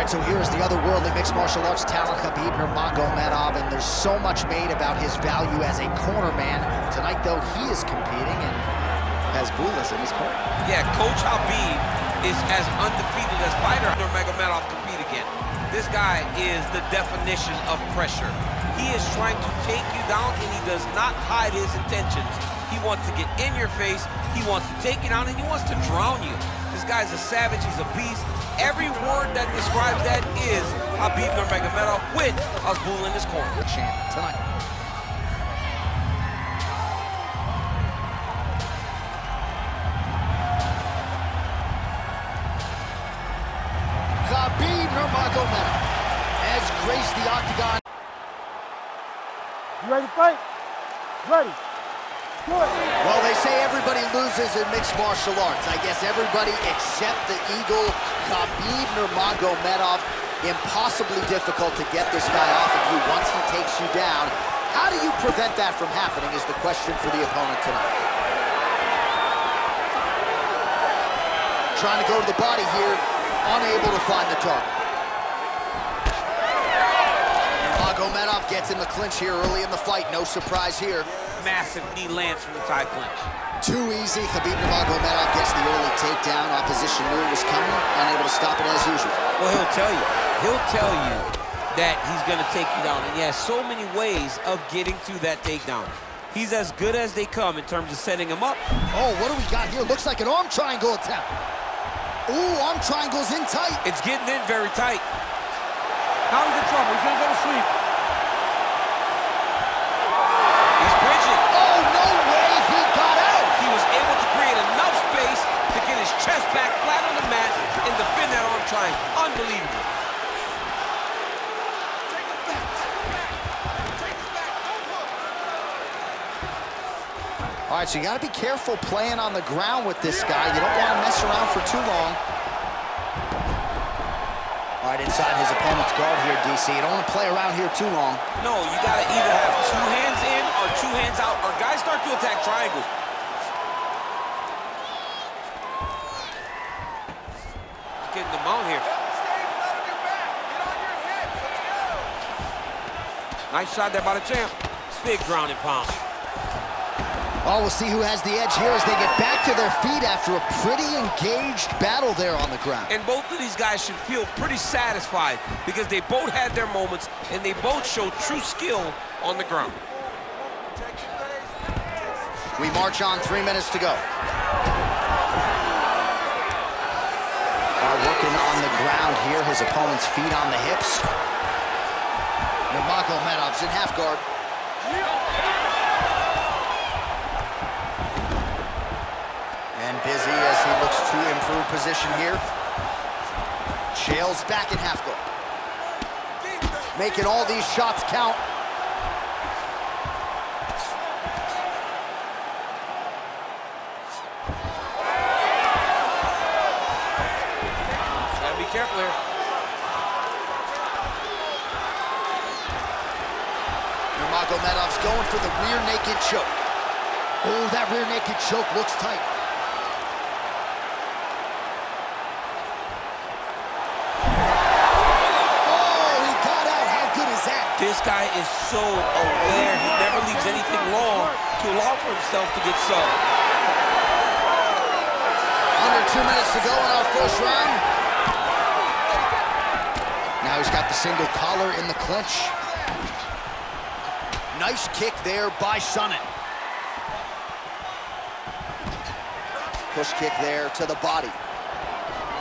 right, so here's the otherworldly mixed martial arts talent, Khabib Nurmagomedov, and there's so much made about his value as a corner man. Tonight, though, he is competing and has Bulas in his corner. Yeah, Coach Habib is as undefeated as fighter Nurmagomedov compete again. This guy is the definition of pressure. He is trying to take you down, and he does not hide his intentions. He wants to get in your face, he wants to take you down, and he wants to drown you. This guy's a savage, he's a beast. Every word that describes that is Khabib Nurmagomedov with Azbul in his corner. Champ tonight. Khabib Nurmagomedov has graced the octagon. You ready to fight? Ready. Good. Well, they say everybody loses in mixed martial arts. I guess everybody except the Eagle, Khabib Nurmagomedov. Impossibly difficult to get this guy off of you once he takes you down. How do you prevent that from happening is the question for the opponent tonight. Trying to go to the body here, unable to find the target. Nurmagomedov gets in the clinch here early in the fight. No surprise here. Massive knee lands from the tie clinch. Too easy. Khabib Nurmagomedov gets the early takedown. Opposition knew it was coming, unable to stop it as usual. Well, he'll tell you. He'll tell you that he's going to take you down. And he has so many ways of getting to that takedown. He's as good as they come in terms of setting him up. Oh, what do we got here? Looks like an arm triangle attempt. Ooh, arm triangle's in tight. It's getting in very tight. Now he's in trouble. He's going to go to sleep. He's bridging. Oh, no way. He got out. He was able to create enough space to get his chest back flat on the mat and defend that arm triangle. Unbelievable. All right, so you got to be careful playing on the ground with this guy. You don't want to mess around for too long. All right, inside his opponent's guard here, DC. You don't want to play around here too long. No, you got to either have two hands in or two hands out, or guys start to attack triangles. Getting the mount here. Nice shot there by the champ. Big ground and pound. Oh, we'll see who has the edge here as they get back to their feet after a pretty engaged battle there on the ground. And both of these guys should feel pretty satisfied because they both had their moments and they both showed true skill on the ground. We march on, 3 minutes to go. Working on the ground here, his opponent's feet on the hips. Nurmagomedov's in half guard. And busy as he looks to improve position here. Chael's back in half guard. Making all these shots count. Gotta be careful here. Nurmagomedov's going for the rear naked choke. Oh, that rear naked choke looks tight. This guy is so aware. He never leaves anything long to allow for himself to get subbed. Under 2 minutes to go in our first round. Now he's got the single collar in the clinch. Nice kick there by Sonnen. Push kick there to the body.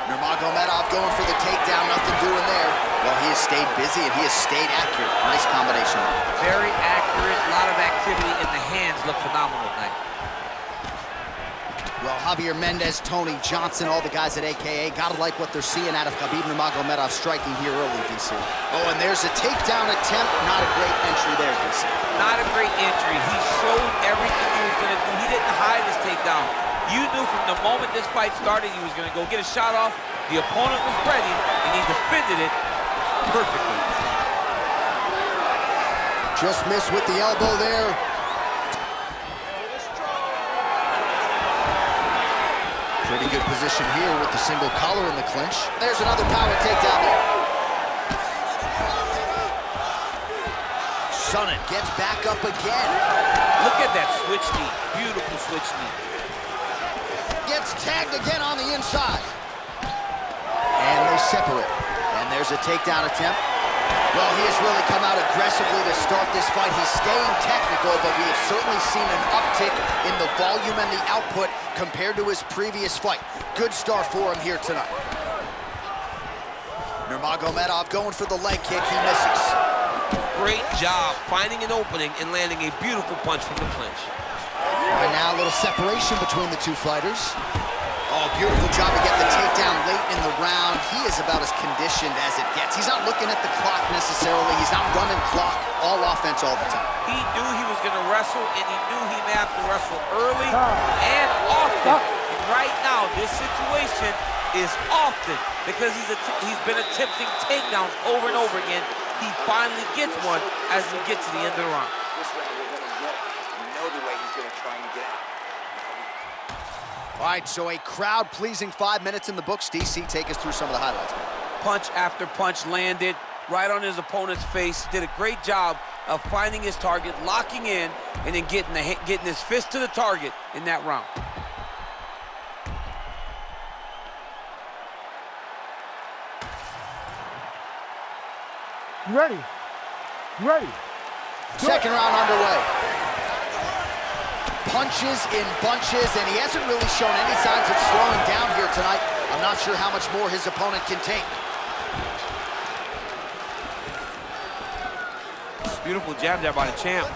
Nurmagomedov going for the takedown, nothing doing there. Well, he has stayed busy and he has stayed accurate. Nice combination. Very accurate, a lot of activity, and the hands look phenomenal tonight. Well, Javier Mendez, Tony Johnson, all the guys at AKA, gotta like what they're seeing out of Khabib Nurmagomedov striking here early, DC. Oh, and there's a takedown attempt. Not a great entry there, DC. Not a great entry. He showed everything he was gonna do. He didn't hide his takedown. You knew from the moment this fight started he was going to go get a shot off. The opponent was ready, and he defended it perfectly. Just missed with the elbow there. Pretty good position here with the single collar in the clinch. There's another power takedown there. Sonnen gets back up again. Look at that switch knee. Beautiful switch knee. Gets tagged again on the inside. And they separate. And there's a takedown attempt. Well, he has really come out aggressively to start this fight. He's staying technical, but we have certainly seen an uptick in the volume and the output compared to his previous fight. Good start for him here tonight. Nurmagomedov going for the leg kick. He misses. Great job finding an opening and landing a beautiful punch from the clinch. Right now, a little separation between the two fighters. Oh, beautiful job to get the takedown late in the round. He is about as conditioned as it gets. He's not looking at the clock necessarily. He's not running clock, all offense all the time. He knew he was going to wrestle, and he knew he may have to wrestle early and often. And right now, this situation is often because he's been attempting takedowns over and over again. He finally gets one as we get to the end of the round. This round we're going to get, you know the way he's going to try and get out. All right, so a crowd-pleasing 5 minutes in the books. DC, take us through some of the highlights. Punch after punch landed right on his opponent's face. Did a great job of finding his target, locking in, and then getting his fist to the target in that round. You ready? You ready? Second round underway. Punches in bunches, and he hasn't really shown any signs of slowing down here tonight. I'm not sure how much more his opponent can take. Beautiful jab there by the champ.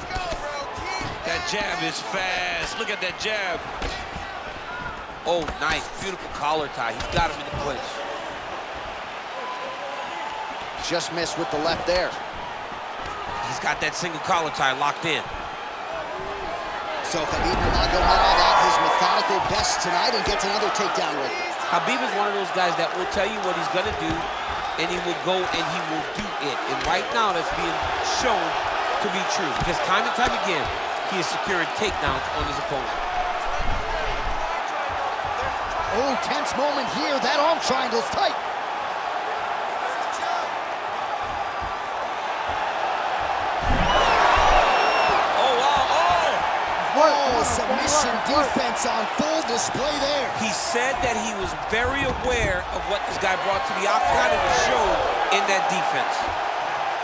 That jab is fast. Look at that jab. Oh, nice. Beautiful collar tie. He's got him in the clinch. Just missed with the left there. He's got that single collar tie locked in. So Khabib Nurmagomedov at his methodical best tonight and gets another takedown right there. Khabib is one of those guys that will tell you what he's going to do, and he will go and he will do it. And right now, that's being shown to be true. Because time and time again, he is securing takedowns on his opponent. Oh, tense moment here. That arm triangle's tight. Oh, submission defense on full display there. He said that he was very aware of what this guy brought to the octagon and it showed in that defense.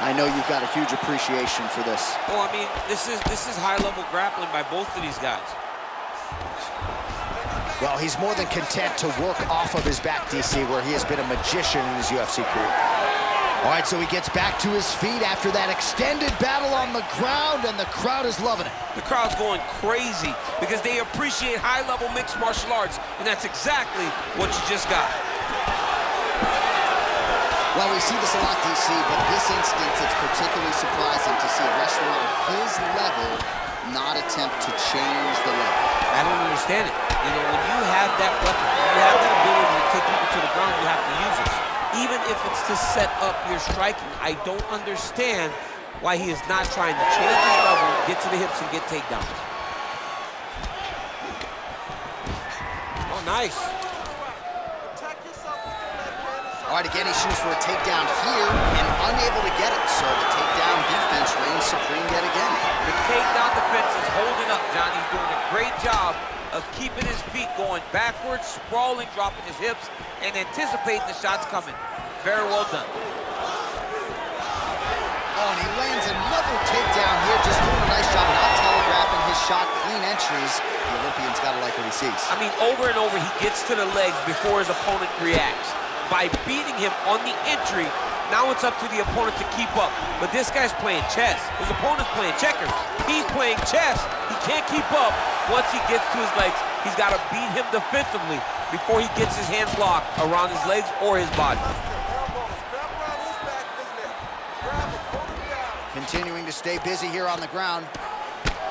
I know you've got a huge appreciation for this. Oh, I mean, this is high-level grappling by both of these guys. Well, he's more than content to work off of his back, DC, where he has been a magician in his UFC career. All right, so he gets back to his feet after that extended battle on the ground, and the crowd is loving it. The crowd's going crazy because they appreciate high-level mixed martial arts, and that's exactly what you just got. Well, we see this a lot, DC, but this instance, it's particularly surprising to see a wrestler on his level not attempt to change the level. I don't understand it. You know, when you have that weapon, you have that ability to take people to the ground, you have to use it. Even if it's to set up your striking, I don't understand why he is not trying to change his level, get to the hips, and get takedowns. Oh, nice. All right, again, he shoots for a takedown here and unable to get it. So the takedown defense reigns supreme yet again. The takedown defense is holding up, Johnny. He's doing a great job of keeping his feet going backwards, sprawling, dropping his hips, and anticipating the shots coming. Very well done. Oh, and he lands another takedown here, just doing a nice job not telegraphing his shot, clean entries. The Olympian's got to like what he sees. I mean, over and over, he gets to the legs before his opponent reacts. By beating him on the entry, now it's up to the opponent to keep up. But this guy's playing chess. His opponent's playing checkers. He's playing chess. He can't keep up once he gets to his legs. He's got to beat him defensively before he gets his hands locked around his legs or his body. Continuing to stay busy here on the ground.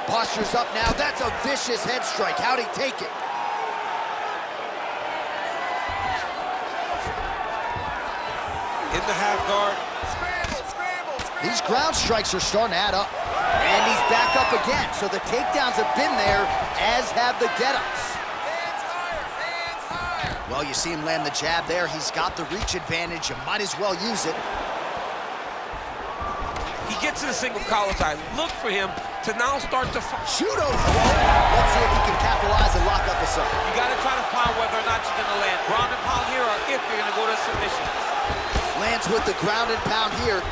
Posture's up now. That's a vicious head strike. How'd he take it? In the half guard. These ground strikes are starting to add up. And he's back up again. So the takedowns have been there, as have the get-ups. Well, you see him land the jab there. He's got the reach advantage. You might as well use it. He gets to the single collar tie. Look for him to now start to judo throw. Let's see if he can capitalize and lock up a sub. You got to try to find whether or not you're going to land ground and pound here or if you're going to go to submission. Lands with the ground and pound here.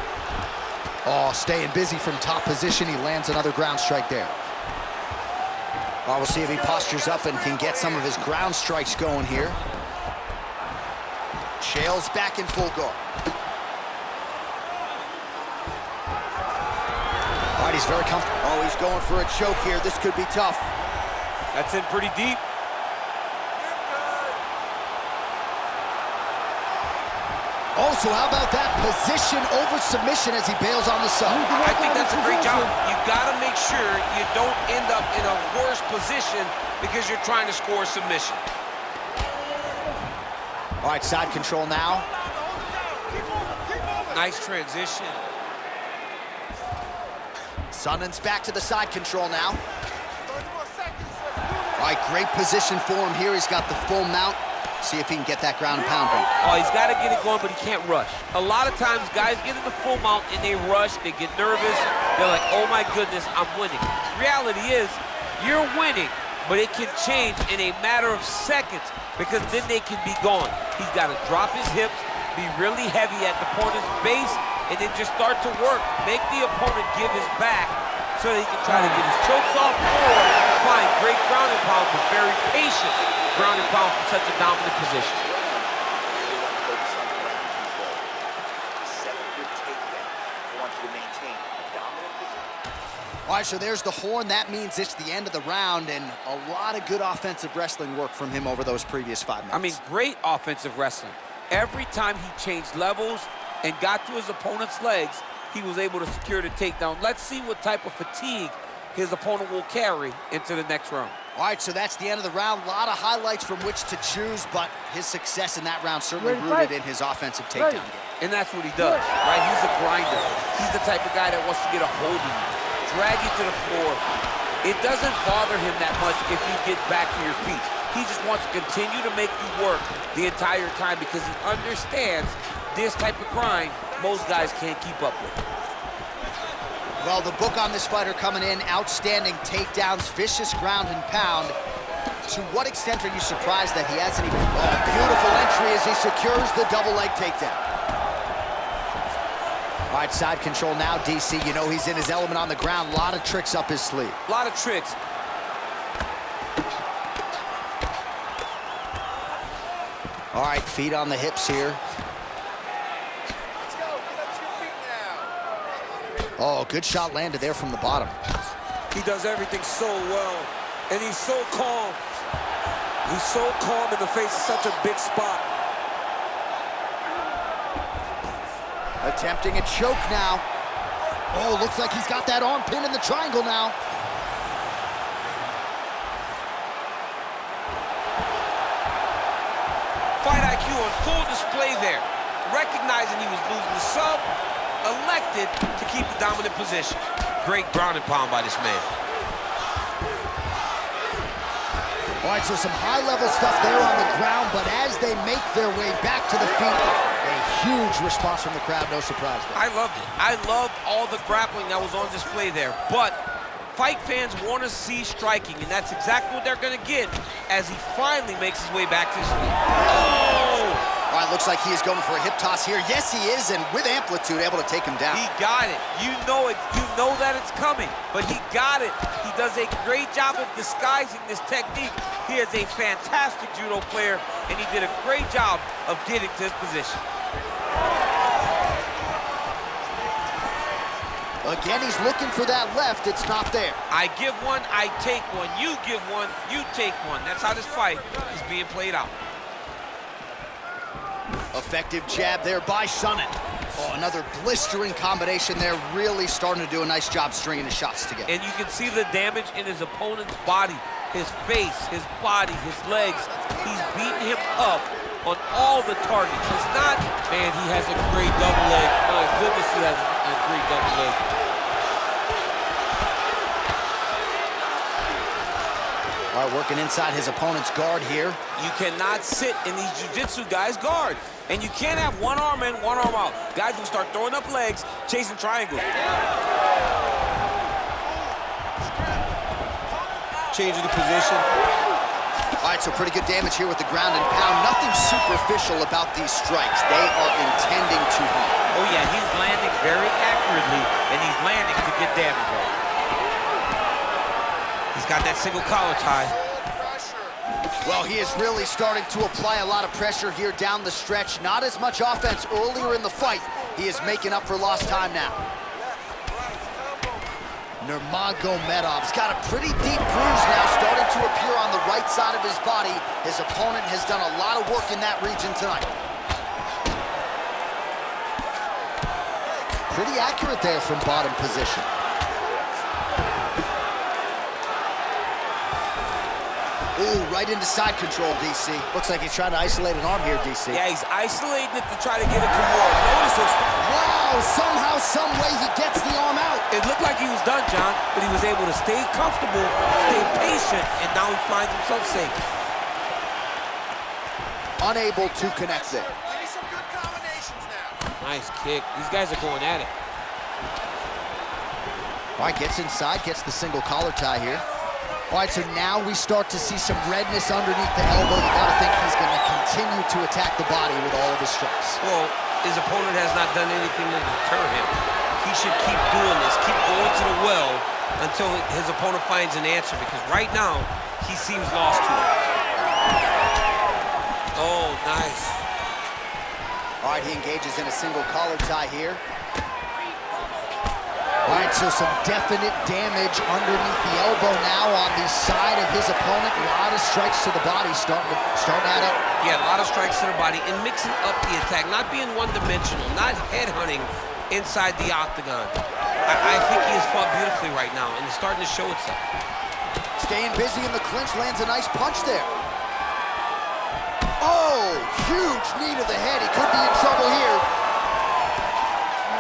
Oh, staying busy from top position. He lands another ground strike there. Oh, we'll see if he postures up and can get some of his ground strikes going here. Chael's back in full guard. All right, he's very comfortable. Oh, he's going for a choke here. This could be tough. That's in pretty deep. Oh, so how about that position over submission as he bails on the sub? I think that's a great job. You gotta make sure you don't end up in a worse position because you're trying to score submission. All right, side control now. Nice transition. Sonnen's back to the side control now. All right, great position for him here. He's got the full mount. See if he can get that ground and pound going. Oh, he's got to get it going, but he can't rush. A lot of times, guys get in the full mount and they rush, they get nervous. They're like, oh my goodness, I'm winning. Reality is, you're winning, but it can change in a matter of seconds because then they can be gone. He's got to drop his hips, be really heavy at the opponent's base, and then just start to work. Make the opponent give his back so that he can try to get his chokes off or find great ground and pound, but very patient ground and pound from such a dominant position. All right, so there's the horn. That means it's the end of the round, and a lot of good offensive wrestling work from him over those previous 5 minutes. I mean, great offensive wrestling. Every time he changed levels and got to his opponent's legs, he was able to secure the takedown. Let's see what type of fatigue his opponent will carry into the next round. All right, so that's the end of the round. A lot of highlights from which to choose, but his success in that round certainly rooted in his offensive takedown game. And that's what he does, right? He's a grinder. He's the type of guy that wants to get a hold of you, drag you to the floor. It doesn't bother him that much if you get back to your feet. He just wants to continue to make you work the entire time because he understands this type of grind most guys can't keep up with. Well, the book on this fighter coming in, outstanding takedowns, vicious ground and pound. To what extent are you surprised that he hasn't even... Oh, beautiful entry as he secures the double leg takedown. All right, side control now, DC. You know he's in his element on the ground. A lot of tricks up his sleeve. A lot of tricks. All right, feet on the hips here. Oh, good shot landed there from the bottom. He does everything so well, and he's so calm. He's so calm in the face of such a big spot. Attempting a choke now. Oh, looks like he's got that arm pin in the triangle now. Fight IQ on full display there. Recognizing he was losing the sub, elected to keep the dominant position. Great ground and pound by this man. All right, so some high-level stuff there on the ground, but as they make their way back to the feet, a huge response from the crowd, no surprise there. I loved it. I loved all the grappling that was on display there, but fight fans want to see striking, and that's exactly what they're going to get as he finally makes his way back to his feet. Oh! All right, looks like he is going for a hip toss here. Yes, he is, and with amplitude, able to take him down. He got it. You know it. You know that it's coming, but he got it. He does a great job of disguising this technique. He is a fantastic judo player, and he did a great job of getting to his position. Again, he's looking for that left. It's not there. I give one, I take one. You give one, you take one. That's how this fight is being played out. Effective jab there by Sonnen. Oh, another blistering combination there. Really starting to do a nice job stringing his shots together. And you can see the damage in his opponent's body, his face, his body, his legs. He's beating him up on all the targets. It's not, man, he has a great double leg. My goodness, he has a great double leg. All All right, working inside his opponent's guard here. You cannot sit in these jiu-jitsu guys' guard. And you can't have one arm in, one arm out. Guys will start throwing up legs, chasing triangles. Changing the position. All right, so pretty good damage here with the ground and pound. Nothing superficial about these strikes. They are intending to harm. Oh, yeah, he's landing very accurately, and he's landing to get damage on. He's got that single collar tie. Well, he is really starting to apply a lot of pressure here down the stretch. Not as much offense earlier in the fight. He is making up for lost time now. Nurmagomedov's got a pretty deep bruise now starting to appear on the right side of his body. His opponent has done a lot of work in that region tonight. Pretty accurate there from bottom position. Ooh, right into side control, DC. Looks like he's trying to isolate an arm here, DC. Yeah, he's isolating it to try to get it to more. Notice those. Wow, somehow, some way he gets the arm out. It looked like he was done, John, but he was able to stay comfortable, stay patient, and now he finds himself safe. Unable to connect there. Some good combinations now. Nice kick. These guys are going at it. All right, gets inside, gets the single collar tie here. All right, so now we start to see some redness underneath the elbow. You gotta think he's gonna continue to attack the body with all of his strikes. Well, his opponent has not done anything to deter him. He should keep doing this, keep going to the well until his opponent finds an answer, because right now, he seems lost to it. Oh, nice. All right, he engages in a single collar tie here. All right, so some definite damage underneath the elbow now on the side of his opponent. A lot of strikes to the body starting at it. Yeah, a lot of strikes to the body and mixing up the attack, not being one-dimensional, not headhunting inside the octagon. I think he has fought beautifully right now, and it's starting to show itself. Staying busy in the clinch, lands a nice punch there. Oh, huge knee to the head. He could be in trouble here.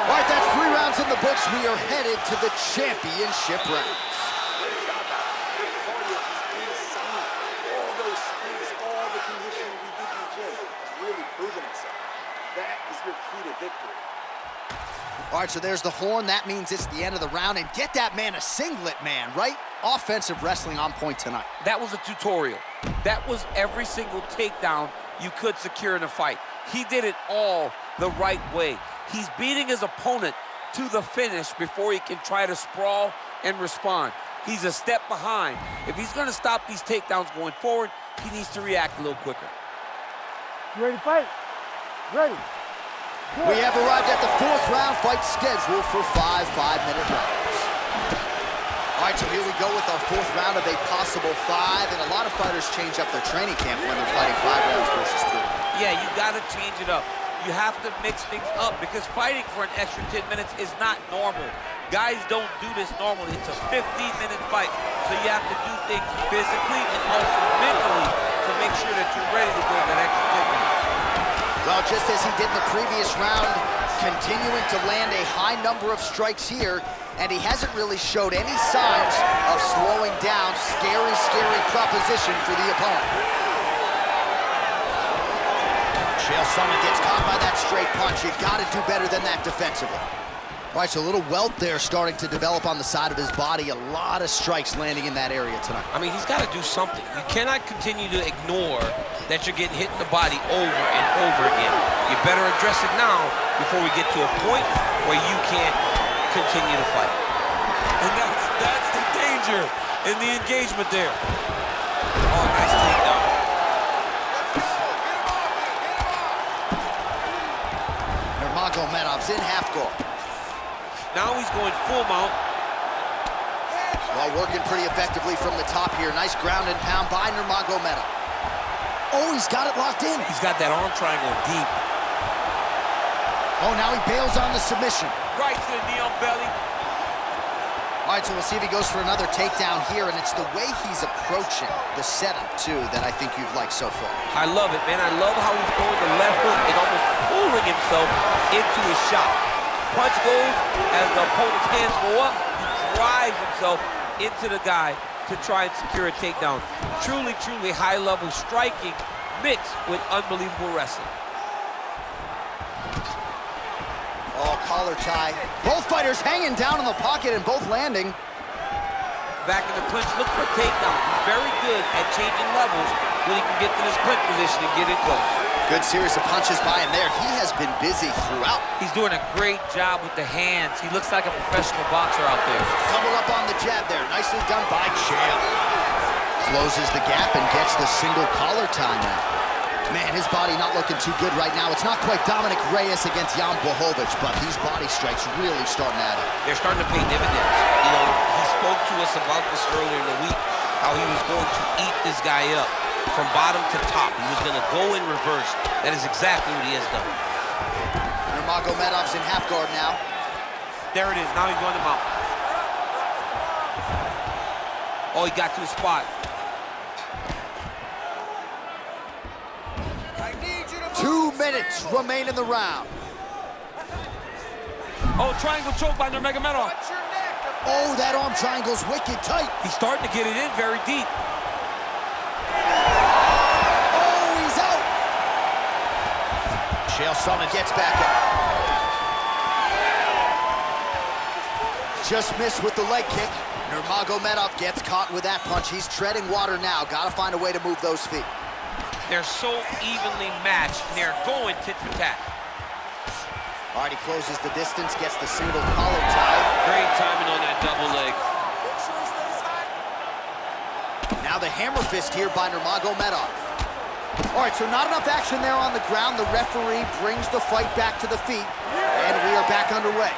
All right, that's 3 rounds in the books. We are headed to the championship rounds. All those speeds, all the conditioning we did in the gym, it's really proven itself. That is your key to victory. All right, so there's the horn. That means it's the end of the round. And get that man a singlet, man, right? Offensive wrestling on point tonight. That was a tutorial. That was every single takedown you could secure in a fight. He did it all the right way. He's beating his opponent to the finish before he can try to sprawl and respond. He's a step behind. If he's going to stop these takedowns going forward, he needs to react a little quicker. You ready to fight? Ready. We have arrived at the 4th round fight scheduled for 5 5-minute rounds. All right, so here we go with our 4th round of a possible 5, and a lot of fighters change up their training camp when they're fighting 5 rounds versus 3. Yeah, you got to change it up. You have to mix things up because fighting for an extra 10 minutes is not normal. Guys don't do this normally. It's a 15-minute fight, so you have to do things physically and also mentally to make sure that you're ready to go that extra 10 minutes. Well, just as he did in the previous round, continuing to land a high number of strikes here, and he hasn't really showed any signs of slowing down. Scary, scary proposition for the opponent. Chael Sonnen gets caught by that straight punch. You got to do better than that defensively. All right, so a little welt there starting to develop on the side of his body. A lot of strikes landing in that area tonight. I mean, he's got to do something. You cannot continue to ignore that you're getting hit in the body over and over again. You better address it now before we get to a point where you can't continue to fight. And that's the danger in the engagement there. Oh, nice takedown. Nurmagomedov's in half guard. Now he's going full mount. Well, working pretty effectively from the top here. Nice ground and pound by Nurmagomedov. Oh, he's got it locked in. He's got that arm triangle deep. Oh, now he bails on the submission. Right to the knee on belly. All right, so we'll see if he goes for another takedown here, and it's the way he's approaching the setup, too, that I think you've liked so far. I love it, man. I love how he's throwing the left hook and almost pulling himself into his shot. Punch goes, as the opponent's hands go up, he drives himself into the guy to try and secure a takedown. Truly, truly high-level striking mixed with unbelievable wrestling. Oh, collar tie. Both fighters hanging down in the pocket and both landing. Back in the clinch, look for a takedown. He's very good at changing levels when he can get to this clinch position and get in close. Good series of punches by him there. He has been busy throughout. He's doing a great job with the hands. He looks like a professional boxer out there. Double up on the jab there. Nicely done by Chael. Closes the gap and gets the single collar tie now. Man, his body not looking too good right now. It's not quite Dominic Reyes against Jan Blachowicz, but these body strikes really starting at it. They're starting to pay dividends. You know, he spoke to us about this earlier in the week, how he was going to eat this guy up from bottom to top. He was going to go in reverse. That is exactly what he has done. Nurmagomedov's in half guard now. There it is. Now he's going to mount. Oh, he got to the spot. 2 minutes remain in the round. Oh, triangle choke by Nurmagomedov. Oh, that arm triangle's wicked tight. He's starting to get it in very deep. Oh, he's out. Chael Sonnen gets back up. Just missed with the leg kick. Nurmagomedov gets caught with that punch. He's treading water now. Gotta find a way to move those feet. They're so evenly matched, and they're going tit for tat. All right, he closes the distance, gets the single collar tie. Great timing on that double leg. Now the hammer fist here by Nurmagomedov. All right, so not enough action there on the ground. The referee brings the fight back to the feet, and we are back underway.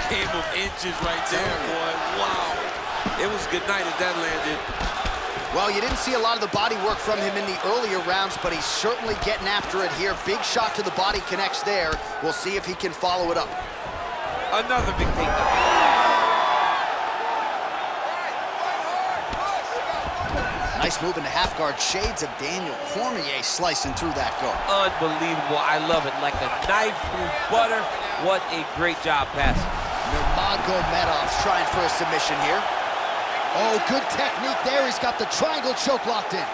Game of inches right there, boy. Wow. It was good night as that landed. Well, you didn't see a lot of the body work from him in the earlier rounds, but he's certainly getting after it here. Big shot to the body connects there. We'll see if he can follow it up. Another big takedown. Nice move into half guard. Shades of Daniel Cormier slicing through that guard. Unbelievable. I love it. Like a knife through butter. What a great job passing. Nurmagomedov's trying for a submission here. Oh, good technique there. He's got the triangle choke locked in.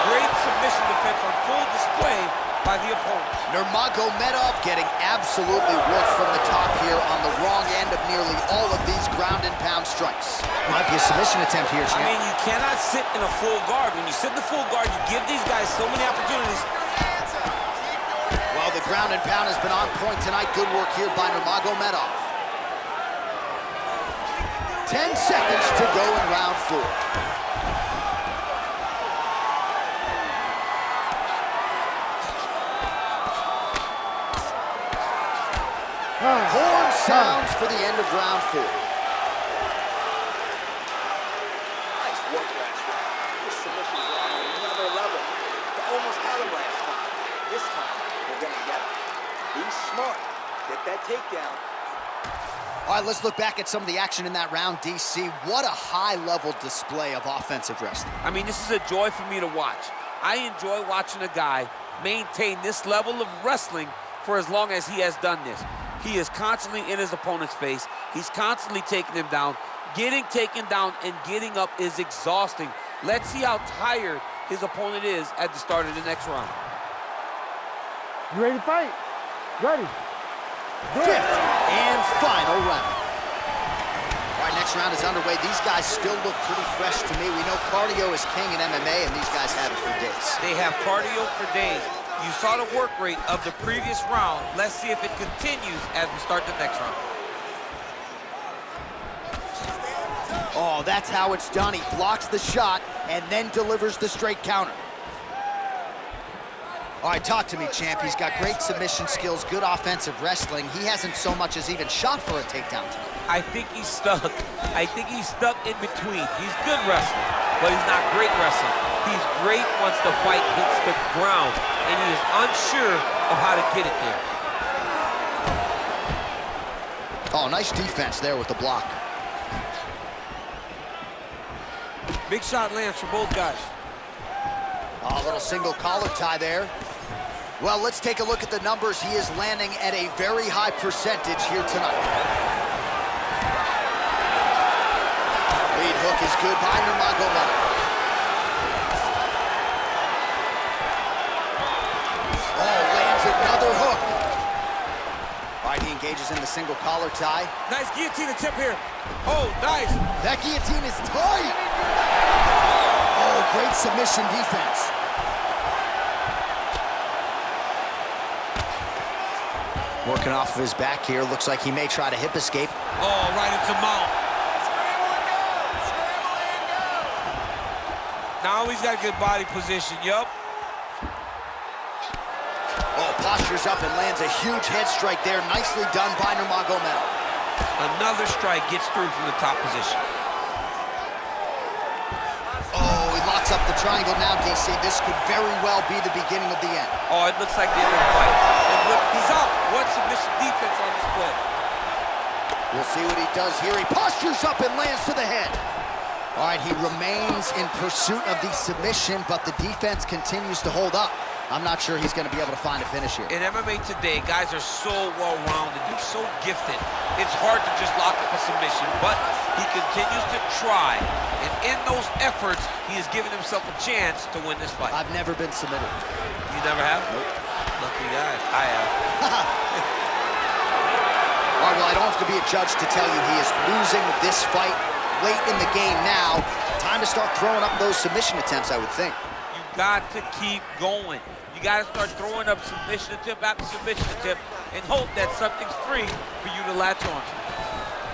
Great submission defense on full display by the opponent. Nurmagomedov getting absolutely worked from the top here on the wrong end of nearly all of these ground and pound strikes. Might be a submission attempt here, champ. I mean, you cannot sit in a full guard. When you sit in the full guard, you give these guys so many opportunities. Well, the ground and pound has been on point tonight. Good work here by Nurmagomedov. 10 seconds to go in round 4. Horn sounds for the end of round 4. Nice work last round. This submission's on another level. You almost had him last time. This time, we're gonna get him. Be smart. Get that takedown. All right, let's look back at some of the action in that round, DC. What a high-level display of offensive wrestling. I mean, this is a joy for me to watch. I enjoy watching a guy maintain this level of wrestling for as long as he has done this. He is constantly in his opponent's face. He's constantly taking him down. Getting taken down and getting up is exhausting. Let's see how tired his opponent is at the start of the next round. You ready to fight? Ready. Fifth and final round. All right, next round is underway. These guys still look pretty fresh to me. We know cardio is king in MMA, and these guys have it for days. They have cardio for days. You saw the work rate of the previous round. Let's see if it continues as we start the next round. Oh, that's how it's done. He blocks the shot and then delivers the straight counter. All right, talk to me, champ. He's got great submission skills, good offensive wrestling. He hasn't so much as even shot for a takedown tonight. I think he's stuck. I think he's stuck in between. He's good wrestling, but he's not great wrestling. He's great once the fight hits the ground, and he is unsure of how to get it there. Oh, nice defense there with the block. Big shot lands for both guys. Oh, a little single collar tie there. Well, let's take a look at the numbers. He is landing at a very high percentage here tonight. Lead hook is good by Nurmagomedov. Oh, lands another hook. All right, he engages in the single collar tie. Nice guillotine attempt here. Oh, nice. That guillotine is tight. Oh, great submission defense. Working off of his back here. Looks like he may try to hip escape. Oh, right into mount. Now he's got a good body position, yup. Oh, postures up and lands a huge head strike there. Nicely done by Nurmagomedov. Another strike gets through from the top position. Oh, he locks up the triangle now, DC. This could very well be the beginning of the end. Oh, it looks like the end of the fight. And look, he's out. What submission defense on display. We'll see what he does here. He postures up and lands to the head. All right, he remains in pursuit of the submission, but the defense continues to hold up. I'm not sure he's going to be able to find a finish here. In MMA today, guys are so well-rounded. They're so gifted. It's hard to just lock up a submission, but he continues to try. And in those efforts, he has given himself a chance to win this fight. I've never been submitted. You never have? Nope. Lucky guy. I have. All right, well, I don't have to be a judge to tell you he is losing this fight late in the game now. Time to start throwing up those submission attempts, I would think. You got to keep going. You got to start throwing up submission attempt after submission attempt and hope that something's free for you to latch on to.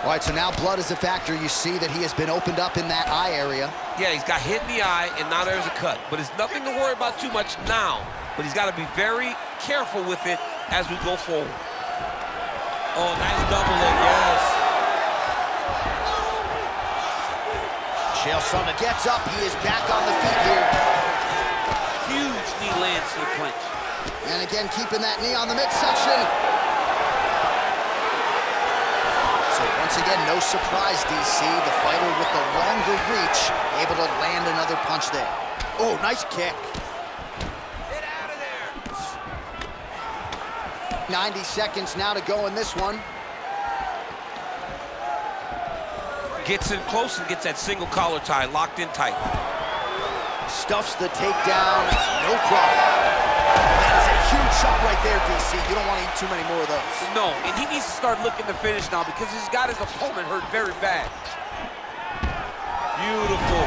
All right, so now blood is a factor. You see that he has been opened up in that eye area. Yeah, he's got hit in the eye, and now there's a cut. But it's nothing to worry about too much now. But he's got to be very careful with it as we go forward. Oh, nice double leg, yes. Chael Sonnen gets up. He is back on the feet here. Huge knee lands to the clinch. And again, keeping that knee on the midsection. So once again, no surprise, DC. The fighter with the longer reach, able to land another punch there. Oh, nice kick. Get out of there. 90 seconds now to go in this one. Gets in close and gets that single collar tie locked in tight. Stuffs the takedown, no problem. That is a huge shot right there, DC. You don't want to eat too many more of those. No, and he needs to start looking to finish now because he's got his opponent hurt very bad. Beautiful.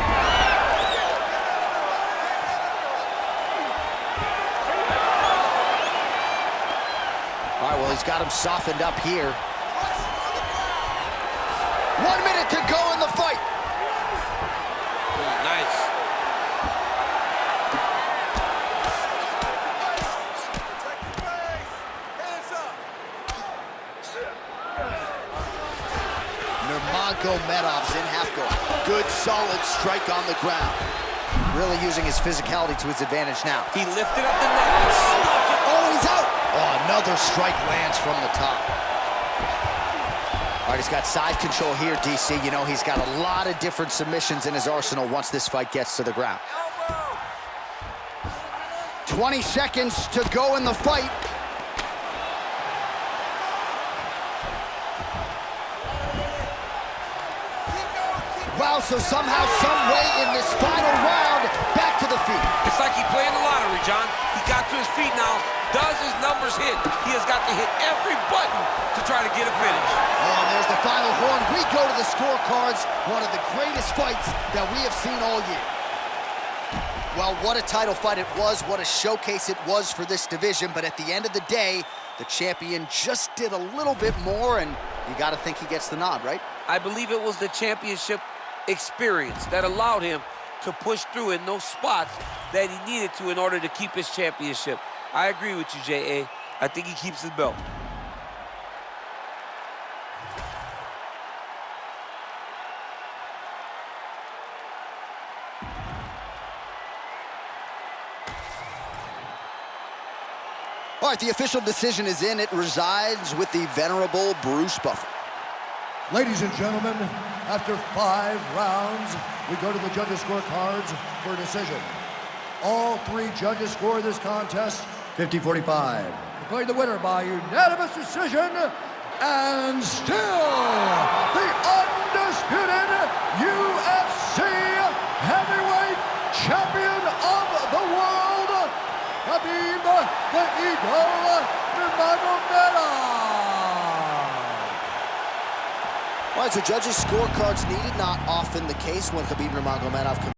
All right, well, he's got him softened up here. 1 minute to go in the fight. Nice. Nurmagomedov's in half guard. Good, solid strike on the ground. Really using his physicality to his advantage now. He lifted up the neck. Oh, he's out. Oh, another strike lands from the top. All right, he's got side control here, DC. You know, he's got a lot of different submissions in his arsenal once this fight gets to the ground. 20 seconds to go in the fight. Wow, so somehow, some way in this final round, back to the feet. It's like he's playing the lottery, John. He got to his feet now. Does his numbers hit? He has got to hit every button to try to get a finish. Oh, and there's the final horn. We go to the scorecards. One of the greatest fights that we have seen all year. Well, what a title fight it was. What a showcase it was for this division. But at the end of the day, the champion just did a little bit more, and you got to think he gets the nod, right? I believe it was the championship experience that allowed him to push through in those spots that he needed to in order to keep his championship. I agree with you, J.A. I think he keeps his belt. All right, the official decision is in. It resides with the venerable Bruce Buffer. Ladies and gentlemen, after 5 rounds, we go to the judges' scorecards for a decision. All 3 judges score this contest 50-45. Declaring the winner by unanimous decision, and still the undisputed UFC heavyweight champion of the world, Khabib the Eagle Nurmagomedov. All right, so judges' scorecards needed, not often the case when Khabib Nurmagomedov